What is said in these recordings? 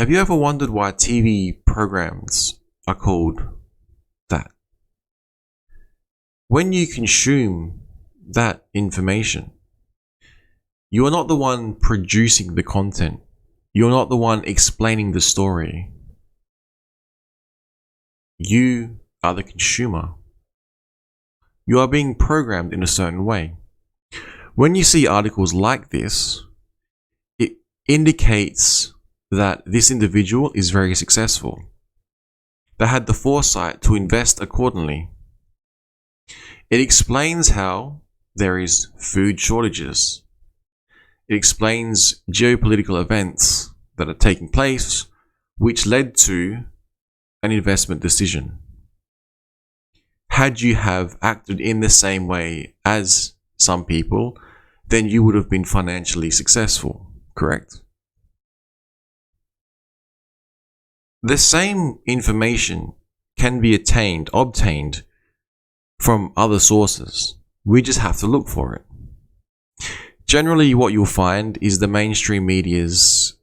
Have you ever wondered why TV programs are called that? When you consume that information, you are not the one producing the content. You're not the one explaining the story. You are the consumer. You are being programmed in a certain way. When you see articles like this, it indicates that this individual is very successful. They had the foresight to invest accordingly. It explains how there is food shortages. It explains geopolitical events that are taking place, which led to an investment decision. Had you have acted in the same way as some people, then you would have been financially successful, correct? The same information can be obtained from other sources. We just have to look for it. Generally, what you'll find is the mainstream media's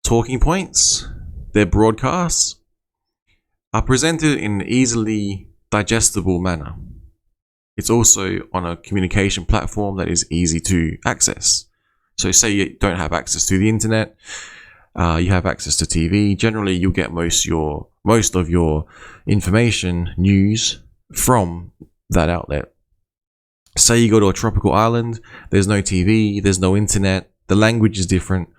talking points, their broadcasts, are presented in an easily digestible manner. It's also on a communication platform that is easy to access. So say you don't have access to the internet, you have access to TV. Generally, you'll get most of your information, news, from that outlet. Say you go to a tropical island, there's no TV, there's no internet, the language is different.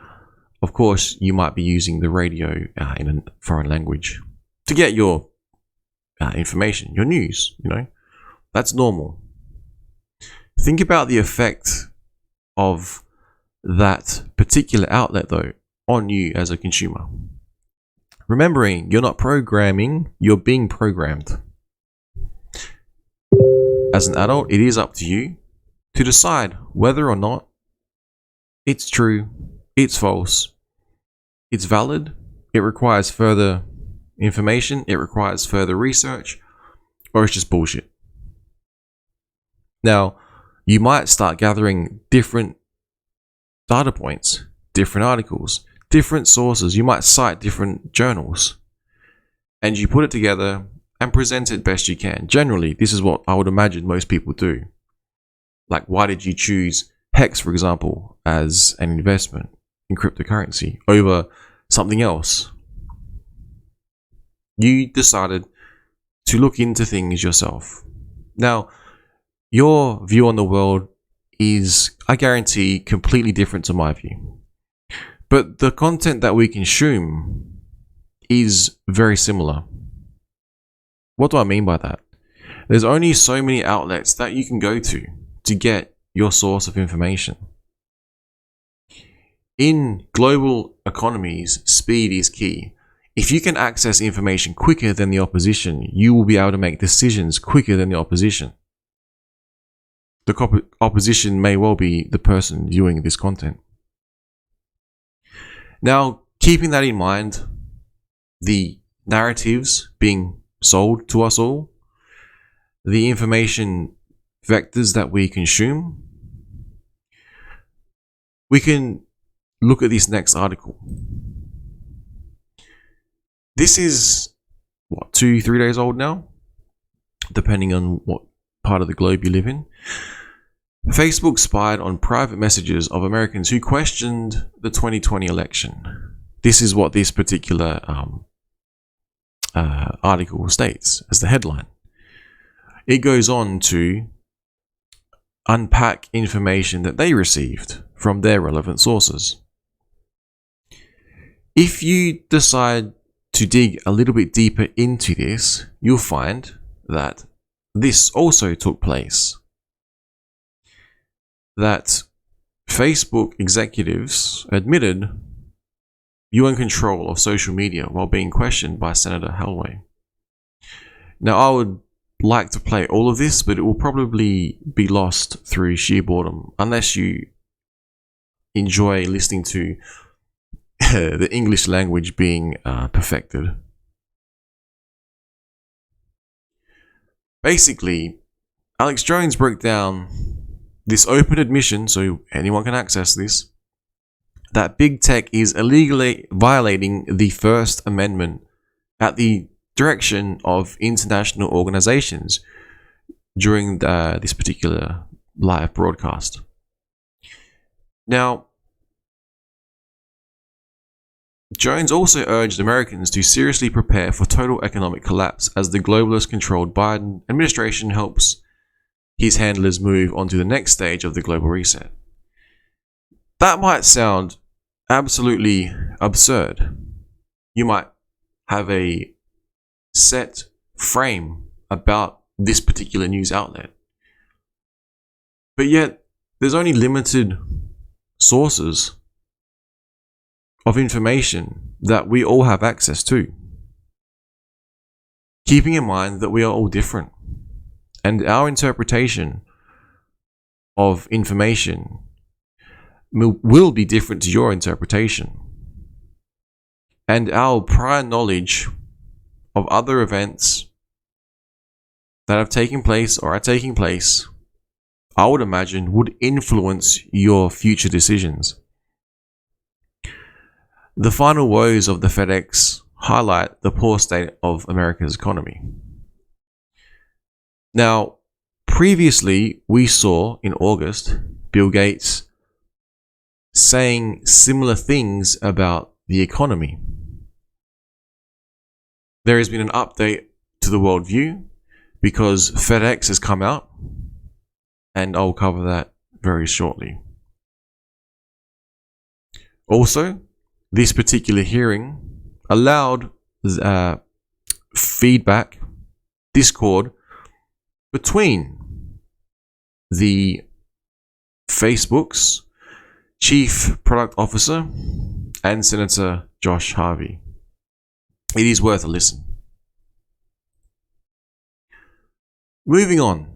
Of course, you might be using the radio in a foreign language to get your information, your news, That's normal. Think about the effect of that particular outlet, though, on you as a consumer. Remembering, you're not programming, you're being programmed. As an adult, it is up to you to decide whether or not it's true, it's false, it's valid, it requires further information, it requires further research, or it's just bullshit. Now, you might start gathering different data points, different articles, different sources. You might cite different journals, and you put it together and present it best you can. Generally, this is what I would imagine most people do. Like, why did you choose Hex, for example, as an investment in cryptocurrency over something else? You decided to look into things yourself. Now, your view on the world is, I guarantee, completely different to my view. But the content that we consume is very similar. What do I mean by that? There's only so many outlets that you can go to get your source of information. In global economies, speed is key. If you can access information quicker than the opposition, you will be able to make decisions quicker than the opposition. The opposition may well be the person viewing this content. Now, keeping that in mind, the narratives being sold to us all, the information vectors that we consume, we can look at this next article. This is, 2-3 days old now, depending on what part of the globe you live in. Facebook spied on private messages of Americans who questioned the 2020 election. This is what this particular article states as the headline. It goes on to unpack information that they received from their relevant sources. If you decide to dig a little bit deeper into this, you'll find that this also took place. That Facebook executives admitted you in control of social media while being questioned by Senator Helway. Now, I would like to play all of this, but it will probably be lost through sheer boredom unless you enjoy listening to the English language being perfected. Basically, Alex Jones broke down this open admission, so anyone can access this, that big tech is illegally violating the First Amendment at the direction of international organizations during this particular live broadcast. Now, Jones also urged Americans to seriously prepare for total economic collapse as the globalist-controlled Biden administration helps his handlers move on to the next stage of the global reset. That might sound absolutely absurd. You might have a set frame about this particular news outlet, but yet there's only limited sources of information that we all have access to. Keeping in mind that we are all different, and our interpretation of information will be different to your interpretation. And our prior knowledge of other events that have taken place or are taking place, I would imagine, would influence your future decisions. The final woes of the FedEx highlight the poor state of America's economy. Now, previously we saw in August Bill Gates saying similar things about the economy. There has been an update to the worldview because FedEx has come out, and I'll cover that very shortly. Also, this particular hearing allowed feedback, discord between the Facebook's Chief Product Officer and Senator Josh Harvey. It is worth a listen. Moving on.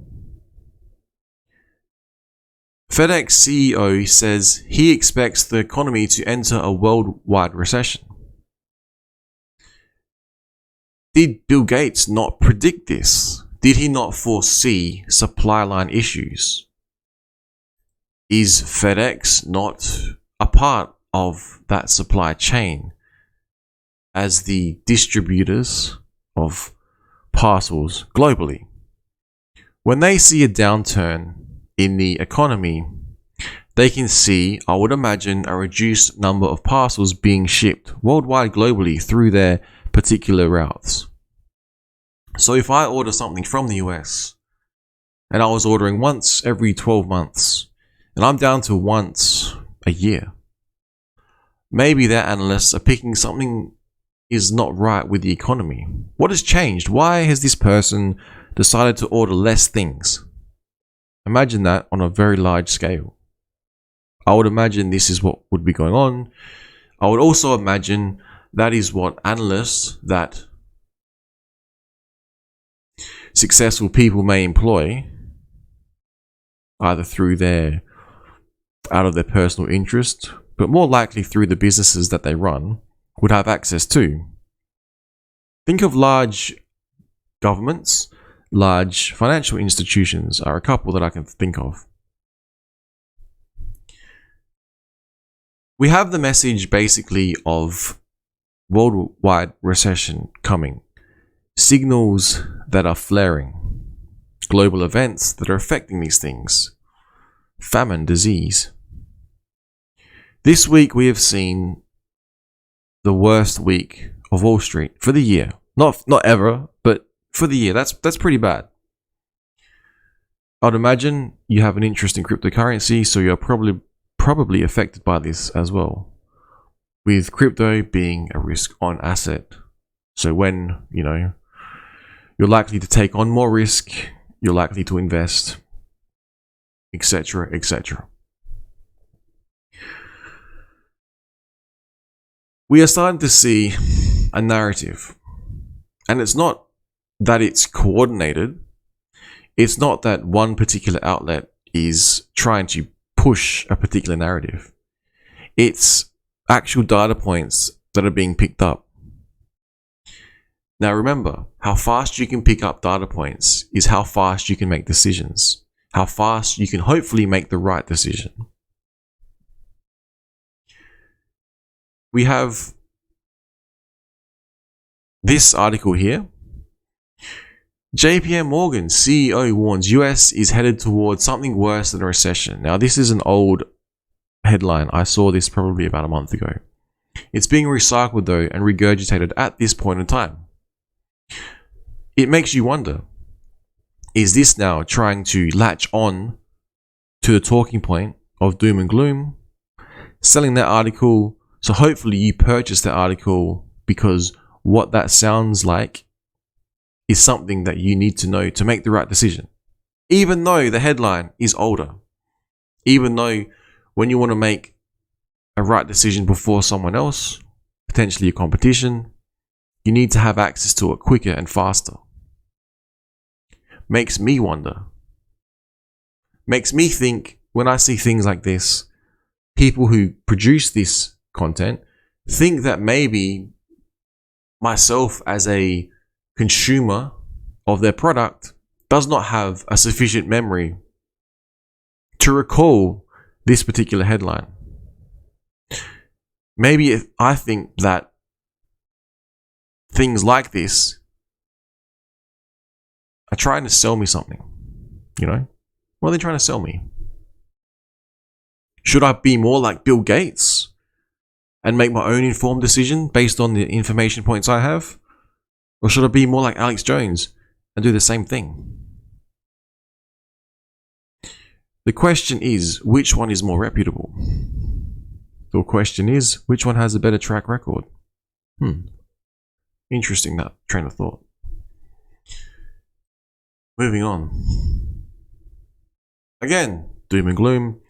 FedEx CEO says he expects the economy to enter a worldwide recession. Did Bill Gates not predict this? Did he not foresee supply line issues? Is FedEx not a part of that supply chain as the distributors of parcels globally? When they see a downturn in the economy, they can see, I would imagine, a reduced number of parcels being shipped worldwide globally through their particular routes. So if I order something from the US and I was ordering once every 12 months and I'm down to once a year, maybe their analysts are picking something is not right with the economy. What has changed? Why has this person decided to order less things? Imagine that on a very large scale. I would imagine this is what would be going on. I would also imagine that is what analysts that successful people may employ, either out of their personal interest, but more likely through the businesses that they run, would have access to. Think of large governments, large financial institutions are a couple that I can think of. We have the message basically of worldwide recession coming, signals that are flaring, global events that are affecting these things, famine, disease. This week we have seen the worst week of Wall Street for the year. Not ever, but for the year. That's pretty bad. I'd imagine you have an interest in cryptocurrency, so you're probably affected by this as well, with crypto being a risk-on asset. So when, you're likely to take on more risk, you're likely to invest, etc., etc. We are starting to see a narrative, and it's not that it's coordinated. It's not that one particular outlet is trying to push a particular narrative. It's actual data points that are being picked up. Now remember, how fast you can pick up data points is how fast you can make decisions. How fast you can hopefully make the right decision. we have this article here. JPM Morgan CEO warns US is headed towards something worse than a recession. Now, this is an old headline. I saw this probably about a month ago. It's being recycled though and regurgitated at this point in time. It makes you wonder, is this now trying to latch on to the talking point of doom and gloom, selling that article, so hopefully you purchase that article because what that sounds like is something that you need to know to make the right decision, even though the headline is older, even though when you want to make a right decision before someone else, potentially your competition, you need to have access to it quicker and faster. Makes me wonder. Makes me think, when I see things like this, people who produce this content think that maybe myself as a consumer of their product does not have a sufficient memory to recall this particular headline. Maybe if I think that things like this are trying to sell me something, you know? What are they trying to sell me? Should I be more like Bill Gates and make my own informed decision based on the information points I have? Or should I be more like Alex Jones and do the same thing? The question is, which one is more reputable? The question is, which one has a better track record? Interesting, that train of thought. Moving on. Again, doom and gloom.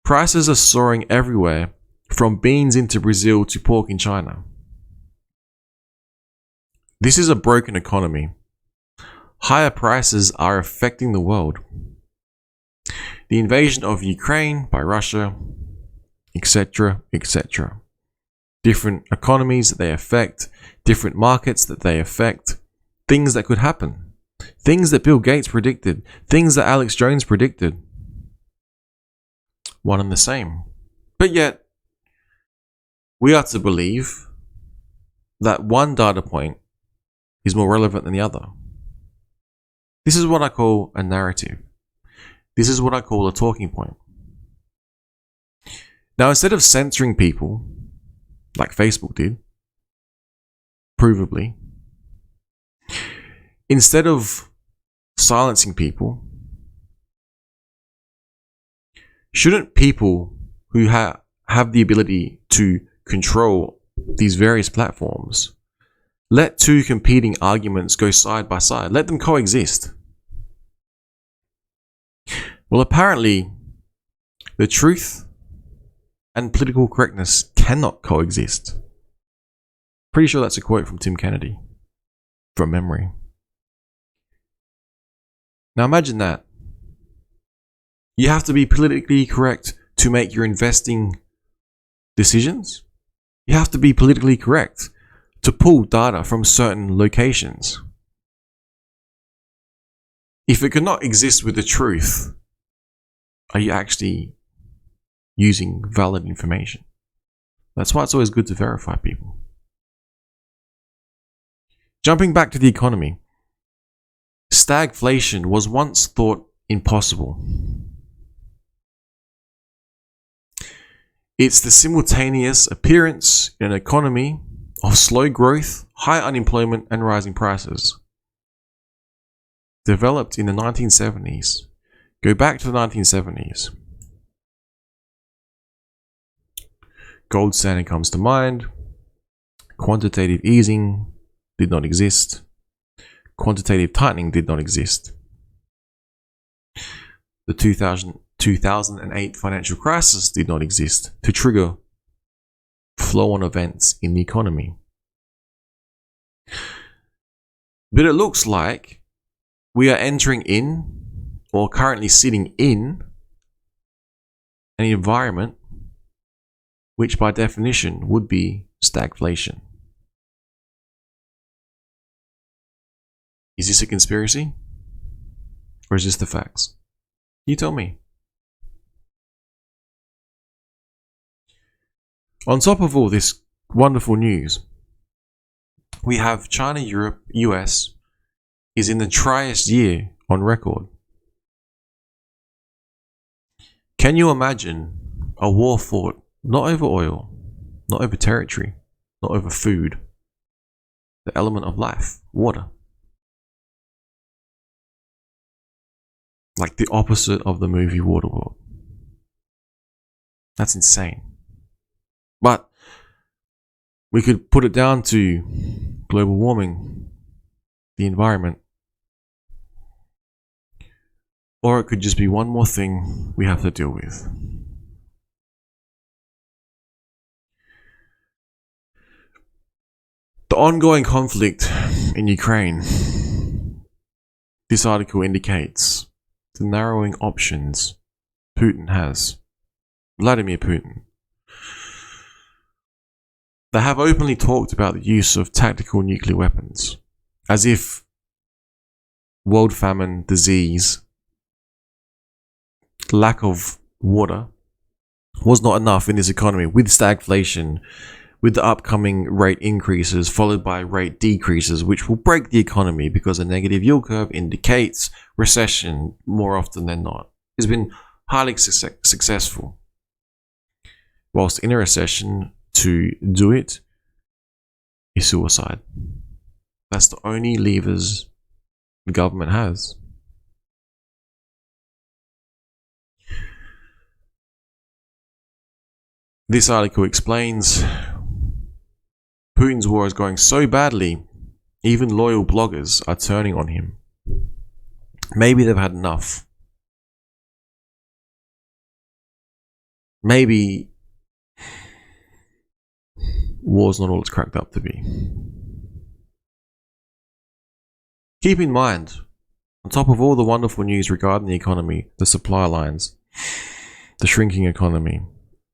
Prices are soaring everywhere, from beans into Brazil to pork in China. This is a broken economy. Higher prices are affecting the world. The invasion of Ukraine by Russia, etc., etc. Different economies that they affect, different markets that they affect, things that could happen. Things that Bill Gates predicted, things that Alex Jones predicted. One and the same. But yet, we are to believe that one data point is more relevant than the other. This is what I call a narrative. This is what I call a talking point. Now, instead of censoring people, like Facebook did, provably, instead of silencing people, shouldn't people who have the ability to control these various platforms let two competing arguments go side by side? Let them coexist. Well, apparently, the truth and political correctness cannot coexist. Pretty sure that's a quote from Tim Kennedy, from memory. Now imagine that. You have to be politically correct to make your investing decisions. You have to be politically correct to pull data from certain locations. If it cannot exist with the truth, are you actually using valid information? That's why it's always good to verify people. Jumping back to the economy. Stagflation was once thought impossible. It's the simultaneous appearance in an economy of slow growth, high unemployment, and rising prices. Developed in the 1970s. Go back to the 1970s. Gold standard comes to mind. Quantitative easing did not exist. Quantitative tightening did not exist. The 2008 financial crisis did not exist to trigger flow-on events in the economy. But it looks like we are entering in, or currently sitting in, an environment which by definition would be stagflation. Is this a conspiracy? Or is this the facts? You tell me. On top of all this wonderful news, we have China, Europe, US is in the driest year on record. Can you imagine a war fought not over oil, not over territory, not over food, the element of life, water? Like the opposite of the movie Waterworld. That's insane. But we could put it down to global warming, the environment. Or it could just be one more thing we have to deal with. The ongoing conflict in Ukraine. This article indicates the narrowing options Putin has. Vladimir Putin. They have openly talked about the use of tactical nuclear weapons, as if world famine, disease, lack of water was not enough in this economy, with stagflation, with the upcoming rate increases followed by rate decreases, which will break the economy because a negative yield curve indicates recession more often than not. It's been highly successful. Whilst in a recession, to do it is suicide. That's the only levers the government has. This article explains Putin's war is going so badly, even loyal bloggers are turning on him. Maybe they've had enough. Maybe war's not all it's cracked up to be. Keep in mind, on top of all the wonderful news regarding the economy, the supply lines, the shrinking economy,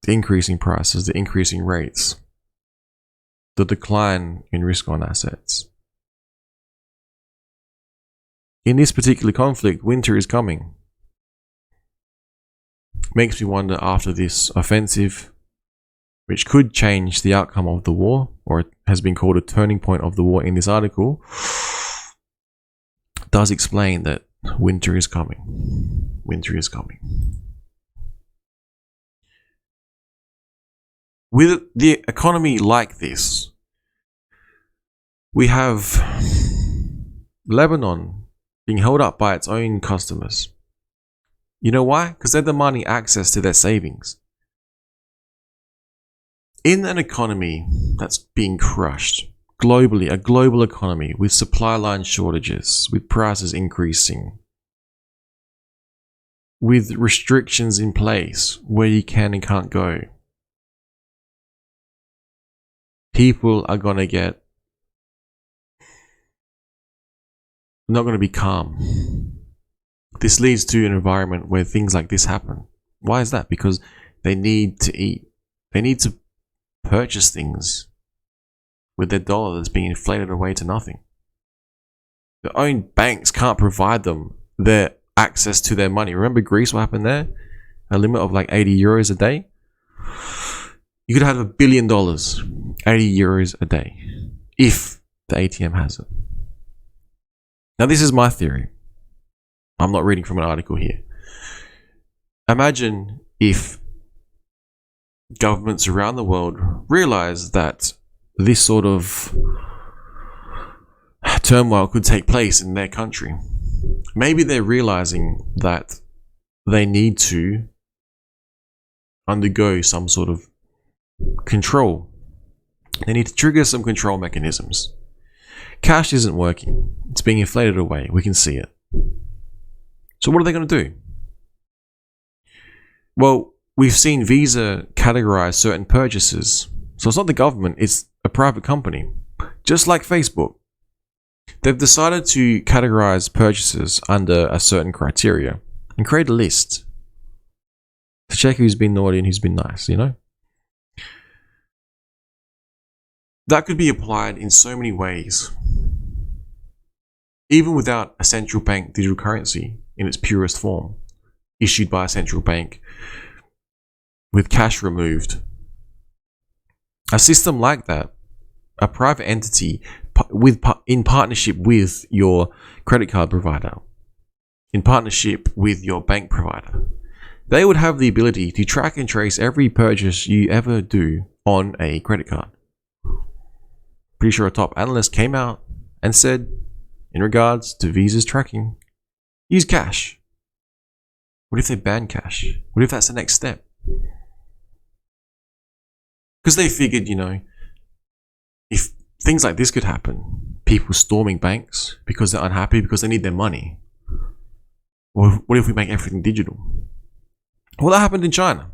the increasing prices, the increasing rates, the decline in risk on assets. In this particular conflict, winter is coming. Makes me wonder, after this offensive, which could change the outcome of the war, or it has been called a turning point of the war in this article, does explain that winter is coming. Winter is coming. With the economy like this, we have Lebanon being held up by its own customers. You know why? Because they're demanding access to their savings. In an economy that's being crushed globally, a global economy with supply line shortages, with prices increasing, with restrictions in place where you can and can't go, people are going to get not going to be calm. This leads to an environment where things like this happen. Why is that? Because they need to eat. They need to purchase things with their dollar that's being inflated away to nothing. Their own banks can't provide them their access to their money. Remember Greece, what happened there? A limit of like 80 euros a day. You could have $1 billion, 80 euros a day, if the ATM has it. Now, this is my theory. I'm not reading from an article here. Imagine if governments around the world realize that this sort of turmoil could take place in their country. Maybe they're realizing that they need to undergo some sort of control. They need to trigger some control mechanisms. Cash isn't working. It's being inflated away. We can see it. So what are they going to do? Well, we've seen Visa categorize certain purchases. So it's not the government, it's a private company. Just like Facebook. They've decided to categorize purchases under a certain criteria and create a list to check who's been naughty and who's been nice, you know? That could be applied in so many ways. Even without a central bank digital currency in its purest form, issued by a central bank with cash removed, A system like that, a private entity in partnership with your credit card provider, in partnership with your bank provider, they would have the ability to track and trace every purchase you ever do on a credit card. Pretty sure a top analyst came out and said, in regards to Visa's tracking, use cash. What if they ban cash? What if that's the next step? Because they figured, if things like this could happen, people storming banks because they're unhappy because they need their money. Or what if we make everything digital? Well, that happened in China.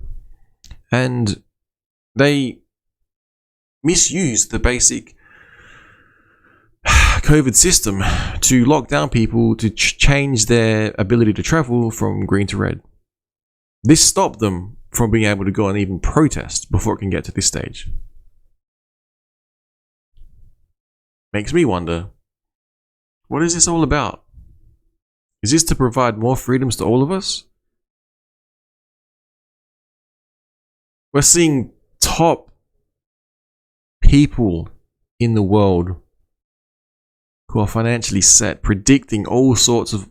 And they misused the basic COVID system to lock down people to change their ability to travel from green to red. This stopped them from being able to go and even protest before it can get to this stage. Makes me wonder, what is this all about? Is this to provide more freedoms to all of us? We're seeing top people in the world who are financially set, predicting all sorts of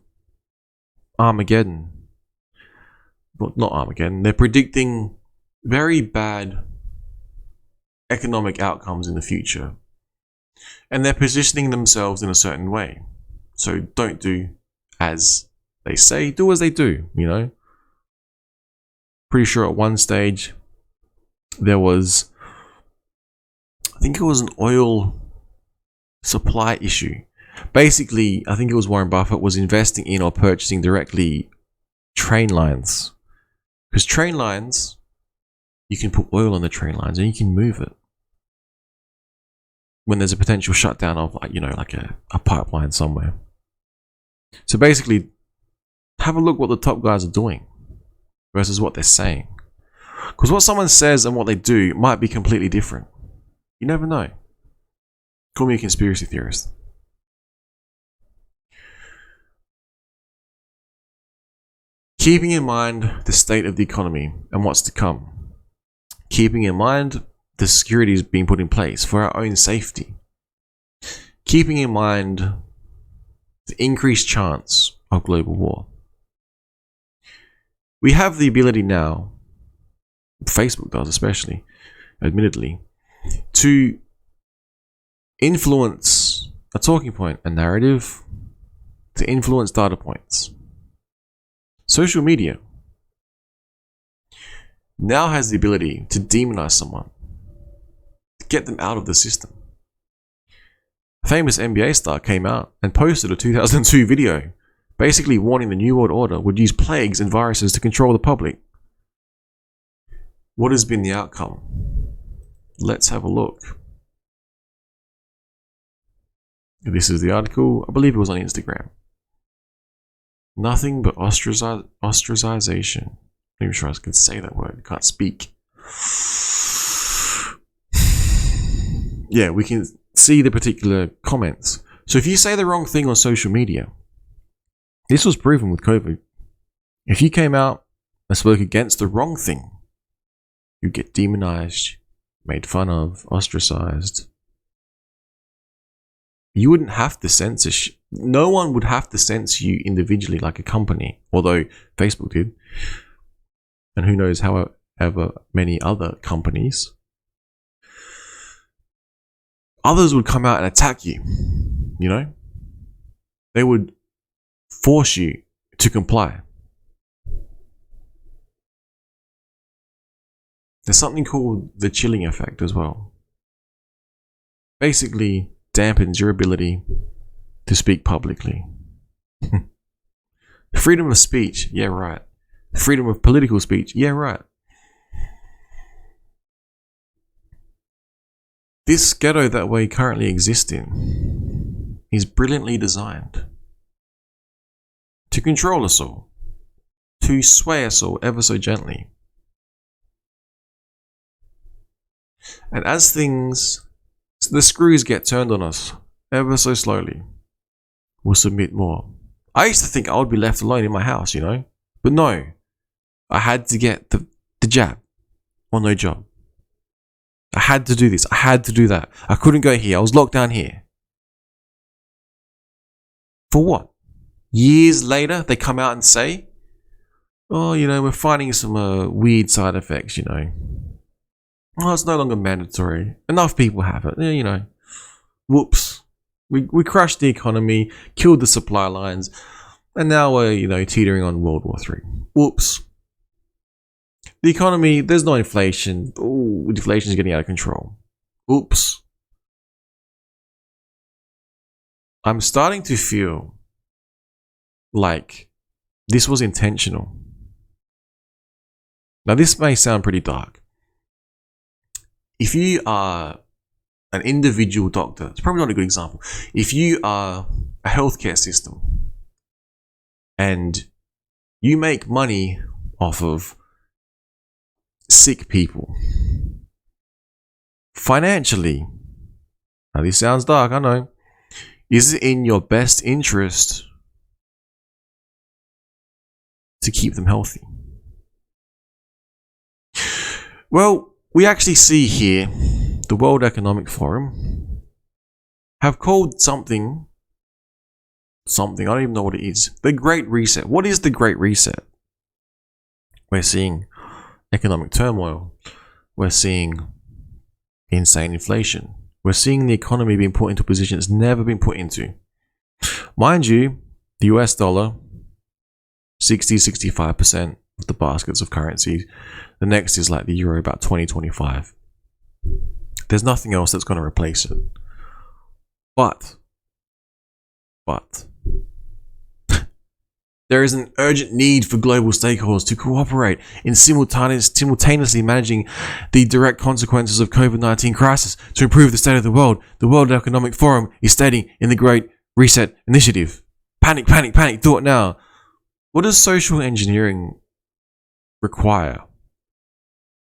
Armageddon. Well, not Armageddon. They're predicting very bad economic outcomes in the future. And they're positioning themselves in a certain way. So don't do as they say, do as they do, Pretty sure at one stage there was, I think it was an oil supply issue. Basically, I think it was Warren Buffett was investing in or purchasing directly train lines. Because train lines, you can put oil on the train lines and you can move it. When there's a potential shutdown of like a pipeline somewhere. So basically, have a look what the top guys are doing versus what they're saying. Because what someone says and what they do might be completely different. You never know. Call me a conspiracy theorist. Keeping in mind the state of the economy and what's to come. Keeping in mind the securities being put in place for our own safety. Keeping in mind the increased chance of global war. We have the ability now, Facebook does especially, admittedly, to influence a talking point, a narrative, to influence data points. Social media now has the ability to demonize someone, to get them out of the system. A famous NBA star came out and posted a 2002 video basically warning the New World Order would use plagues and viruses to control the public. What has been the outcome? Let's have a look. This is the article. I believe it was on Instagram. Nothing but ostracization. I'm not even sure I can say that word. I can't speak. Yeah, we can see the particular comments. So if you say the wrong thing on social media, this was proven with COVID. If you came out and spoke against the wrong thing, you get demonized, made fun of, ostracized. You wouldn't have to censor. No one would have to censor you individually like a company, although Facebook did. And who knows however many other companies. Others would come out and attack you, They would force you to comply. There's something called the chilling effect as well. Basically, dampens your ability to speak publicly. Freedom of speech, yeah, right. Freedom of political speech, yeah, right. This ghetto that we currently exist in is brilliantly designed to control us all, to sway us all ever so gently. And as the screws get turned on us ever so slowly, we'll submit more. I used to think I would be left alone in my house, But no, I had to get the jab or no job. I had to do this. I had to do that. I couldn't go here. I was locked down here. For what? Years later, they come out and say, oh, we're finding some weird side effects, Oh, it's no longer mandatory. Enough people have it. Whoops. We crushed the economy, killed the supply lines, and now we're, teetering on World War III. Whoops. The economy, there's no inflation. Oh, inflation is getting out of control. Oops. I'm starting to feel like this was intentional. Now, this may sound pretty dark. If you are an individual doctor, it's probably not a good example. If you are a healthcare system and you make money off of sick people financially, now this sounds dark, I know, is it in your best interest to keep them healthy? Well, we actually see here the World Economic Forum have called something, I don't even know what it is, the Great Reset. What is the Great Reset? We're seeing economic turmoil. We're seeing insane inflation. We're seeing the economy being put into a position it's never been put into. Mind you, the US dollar, 60-65% of the baskets of currencies. The next is like the euro, about 20-25. There's nothing else that's going to replace it. But there is an urgent need for global stakeholders to cooperate in simultaneously managing the direct consequences of COVID-19 crisis to improve the state of the world. The World Economic Forum is stating in the Great Reset Initiative. Panic, panic, panic, do it now. What does social engineering require?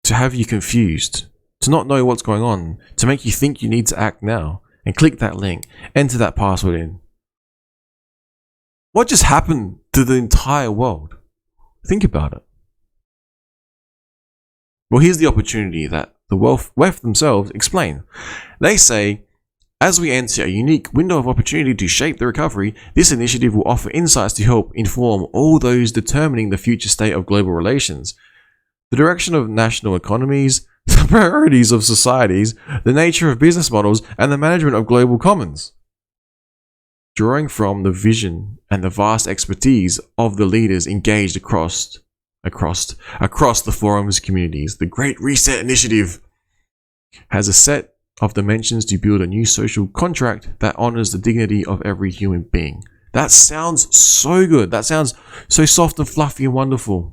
To have you confused, to not know what's going on, to make you think you need to act now, and click that link, enter that password in. What just happened to the entire world? Think about it. Well, here's the opportunity that the WEF themselves explain. They say, as we enter a unique window of opportunity to shape the recovery, this initiative will offer insights to help inform all those determining the future state of global relations, the direction of national economies, the priorities of societies, the nature of business models, and the management of global commons. Drawing from the vision and the vast expertise of the leaders engaged across the forum's communities, the Great Reset Initiative has a set of dimensions to build a new social contract that honors the dignity of every human being. That sounds so good. That sounds so soft and fluffy and wonderful.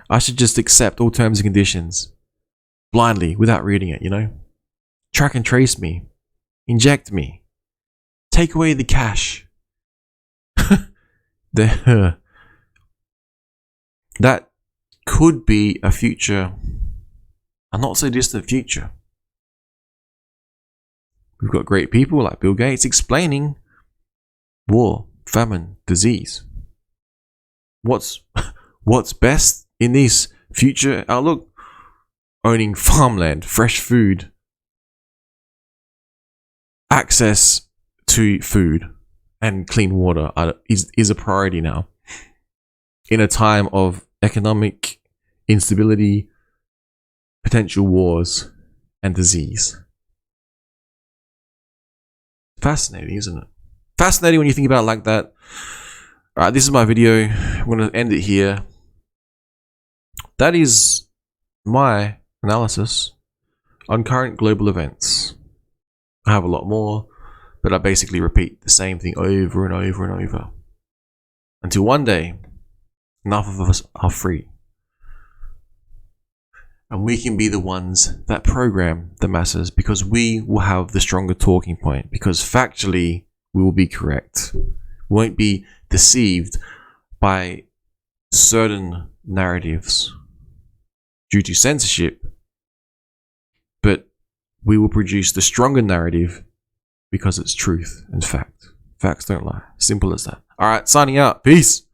I should just accept all terms and conditions blindly without reading it, Track and trace me. Inject me. Take away the cash. That could be a future, a not so distant future. We've got great people like Bill Gates explaining war, famine, disease. What's best in this future outlook? Owning farmland, fresh food, access to food and clean water is a priority now. In a time of economic instability, potential wars, and disease. Fascinating, isn't it? Fascinating when you think about it like that. Alright, this is my video. I'm going to end it here. That is my analysis on current global events. I have a lot more, but I basically repeat the same thing over and over and over. Until one day, enough of us are free. And we can be the ones that program the masses because we will have the stronger talking point. Because factually, we will be correct. We won't be deceived by certain narratives due to censorship. But we will produce the stronger narrative because it's truth and fact. Facts don't lie. Simple as that. Alright, signing out. Peace.